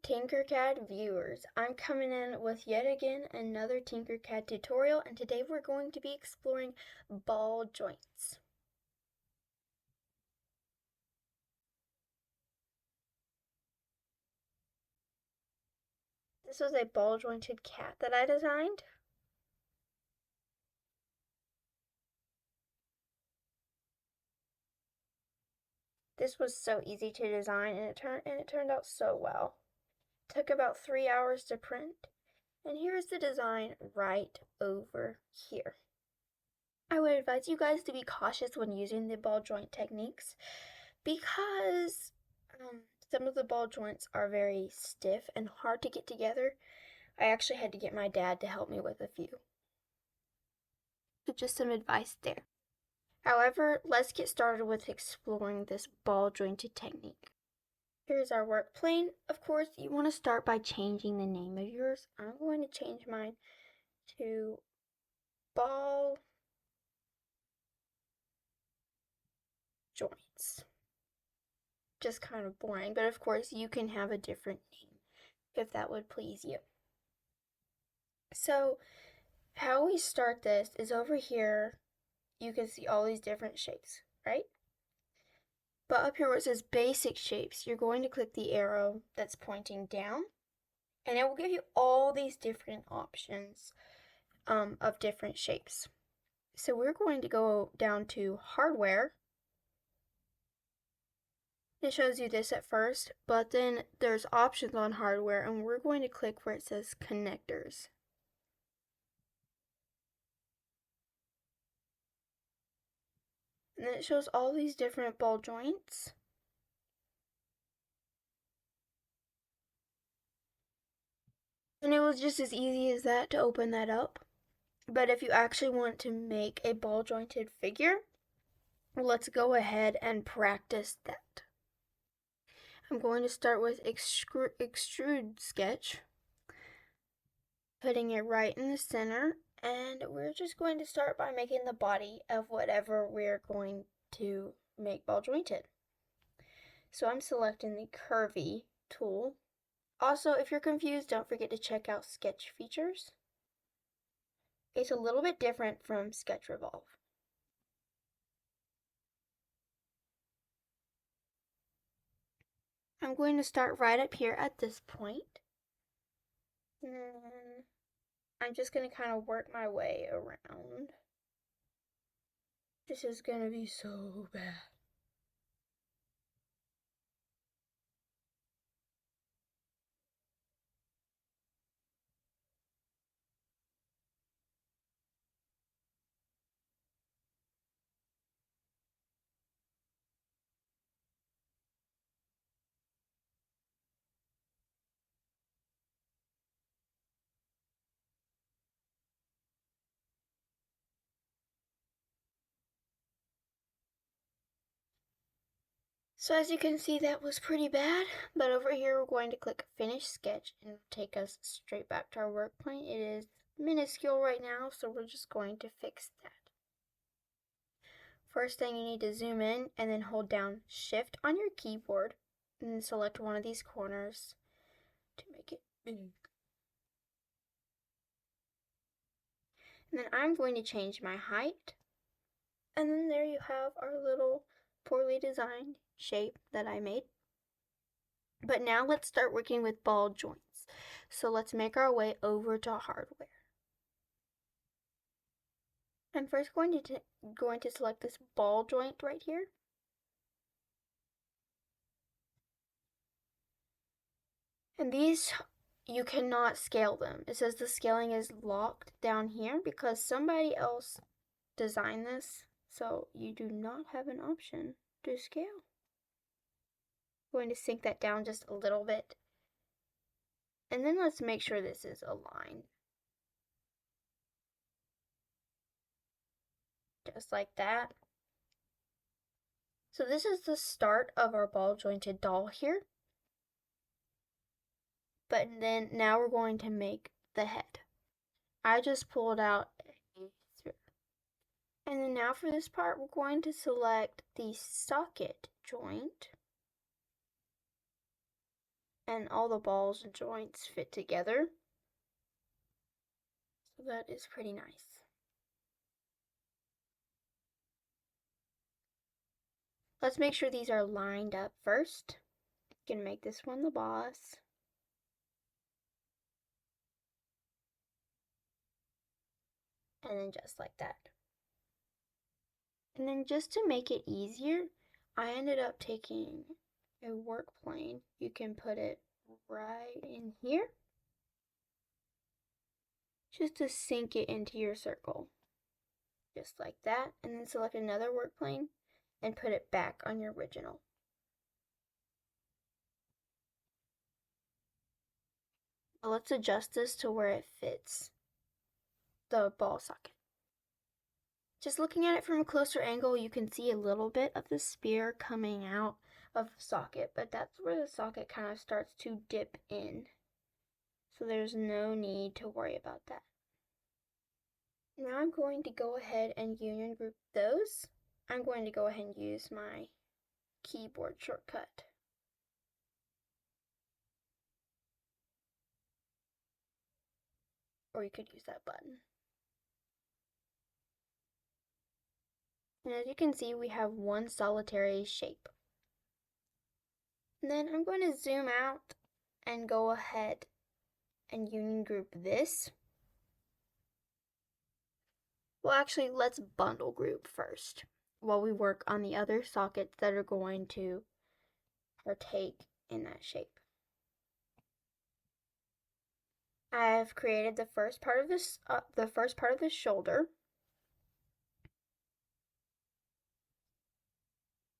Tinkercad viewers, I'm coming in with yet again another Tinkercad tutorial, and today we're going to be exploring ball joints. This was a ball jointed cat that I designed. This was so easy to design and it turned out so well. It took about 3 hours to print, and here's the design right over here. I would advise you guys to be cautious when using the ball joint techniques because some of the ball joints are very stiff and hard to get together. I actually had to get my dad to help me with a few. So just some advice there. However, let's get started with exploring this ball jointed technique. Here's our work plane. Of course, you want to start by changing the name of yours. I'm going to change mine to ball joints. Just kind of boring, but of course you can have a different name if that would please you. So how we start this is over here. You can see all these different shapes, right? But up here where it says basic shapes, you're going to click the arrow that's pointing down, and it will give you all these different options of different shapes. So we're going to go down to hardware. It shows you this at first, but then there's options on hardware, and we're going to click where it says connectors. And then it shows all these different ball joints. And it was just as easy as that to open that up. But if you actually want to make a ball jointed figure, let's go ahead and practice that. I'm going to start with extrude sketch, putting it right in the center, and we're just going to start by making the body of whatever we're going to make ball jointed. So I'm selecting the curvy tool. Also, if you're confused, don't forget to check out sketch features. It's a little bit different from sketch revolve. I'm going to start right up here at this point. And I'm just going to kind of work my way around. This is going to be so bad. So as you can see, that was pretty bad, but over here we're going to click Finish Sketch and it'll take us straight back to our work plane. It is minuscule right now, so we're just going to fix that. First thing, you need to zoom in and then hold down Shift on your keyboard and then select one of these corners to make it big. And then I'm going to change my height. And then there you have our little poorly designed shape that I made. But now let's start working with ball joints. So let's make our way over to hardware. I'm first going to select this ball joint right here. And these, you cannot scale them. It says the scaling is locked down here because somebody else designed this, so you do not have an option to scale. I'm going to sink that down just a little bit. And then let's make sure this is aligned. Just like that. So this is the start of our ball jointed doll here. But then now we're going to make the head. I just pulled out a sphere. And then now for this part, we're going to select the socket joint. and all the balls and joints fit together. So that is pretty nice. Let's make sure these are lined up first. You can make this one the boss. And then just like that. And then just to make it easier, I ended up taking a work plane. You can put it right in here, just to sink it into your circle. Just like that. And then select another work plane and put it back on your original. Now let's adjust this to where it fits the ball socket. Just looking at it from a closer angle, you can see a little bit of the spear coming out of the socket, but that's where the socket kind of starts to dip in. So there's no need to worry about that. Now I'm going to go ahead and union group those. I'm going to go ahead and use my keyboard shortcut. Or you could use that button. And as you can see, we have one solitary shape. And then I'm going to zoom out and go ahead and union group this. Well, actually, let's bundle group first while we work on the other sockets that are going to partake in that shape. I've created the first part of the shoulder.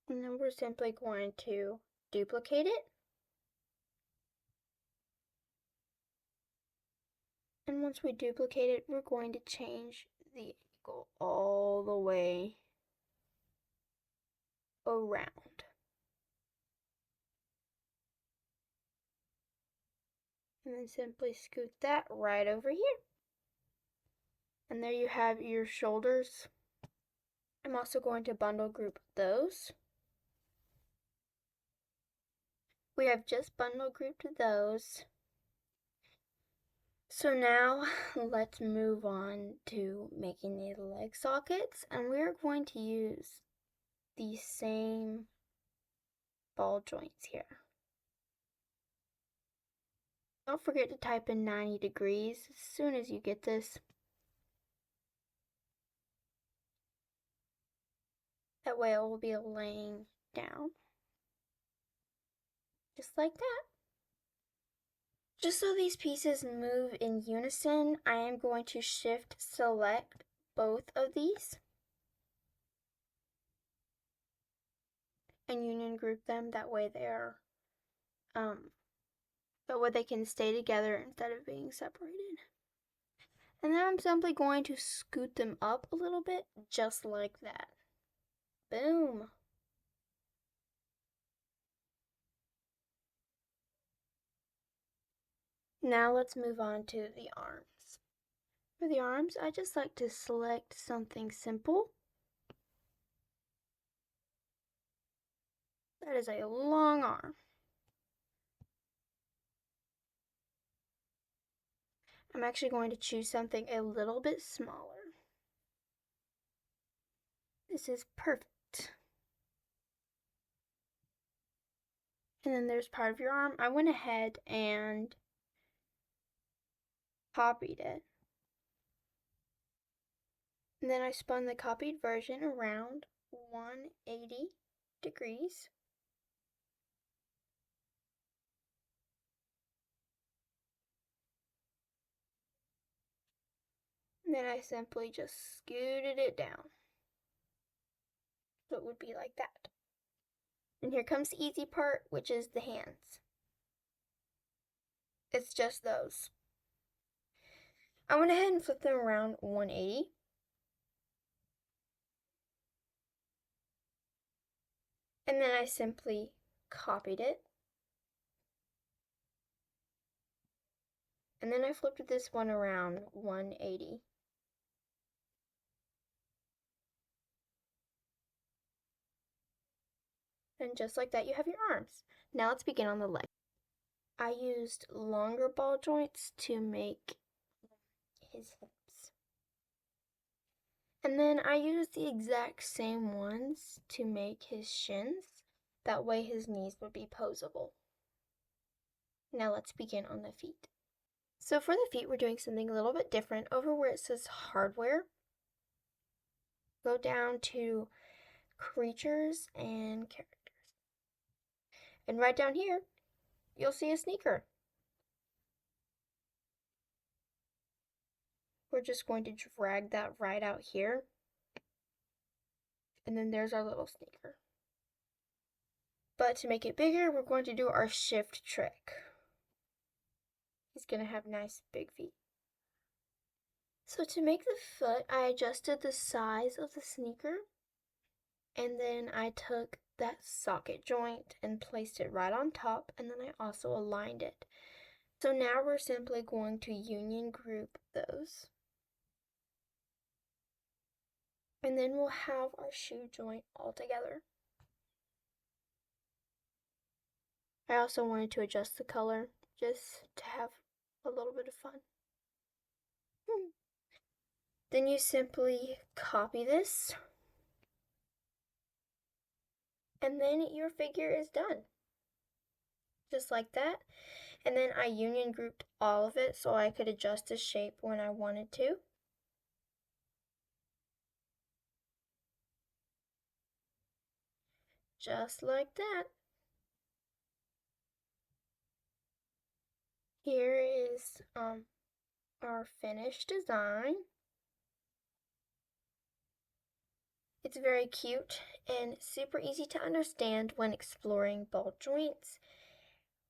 And then we're simply going to duplicate it. And once we duplicate it, we're going to change the angle all the way around. And then simply scoot that right over here. And there you have your shoulders. I'm also going to bundle group those. We have just bundle grouped those. So now let's move on to making the leg sockets, and we're going to use the same ball joints here. Don't forget to type in 90 degrees as soon as you get this. That way it will be laying down. Just like that. Just so these pieces move in unison, I am going to shift select both of these and union group them. That way they can stay together instead of being separated. And then I'm simply going to scoot them up a little bit, just like that. Boom. Now let's move on to the arms. For the arms, I just like to select something simple. That is a long arm. I'm actually going to choose something a little bit smaller. This is perfect. And then there's part of your arm. I went ahead and copied it. And then I spun the copied version around 180 degrees. And then I simply just scooted it down. So it would be like that. And here comes the easy part, which is the hands. It's just those. I went ahead and flipped them around 180. And then I simply copied it. And then I flipped this one around 180. And just like that, you have your arms. Now let's begin on the leg. I used longer ball joints to make his hips. And then I used the exact same ones to make his shins. That way his knees would be posable. Now let's begin on the feet. So for the feet, we're doing something a little bit different. Over where it says hardware, go down to creatures and characters. And right down here, you'll see a sneaker. We're just going to drag that right out here. And then there's our little sneaker. But to make it bigger, we're going to do our shift trick. He's going to have nice big feet. So to make the foot, I adjusted the size of the sneaker. And then I took that socket joint and placed it right on top, and then I also aligned it. So now we're simply going to union group those. And then we'll have our shoe joint all together. I also wanted to adjust the color just to have a little bit of fun. Then you simply copy this, and then your figure is done. Just like that. And then I union grouped all of it so I could adjust the shape when I wanted to. Just like that. Here is our finished design. It's very cute and super easy to understand when exploring ball joints.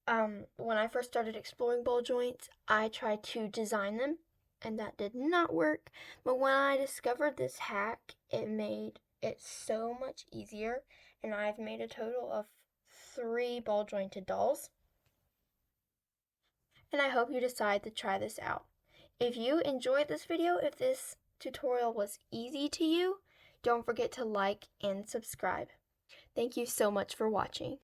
When I first started exploring ball joints, I tried to design them, and that did not work. But when I discovered this hack, it made it so much easier, and I've made a total of 3 ball jointed dolls. And I hope you decide to try this out. If you enjoyed this video, if this tutorial was easy to you, don't forget to like and subscribe. Thank you so much for watching.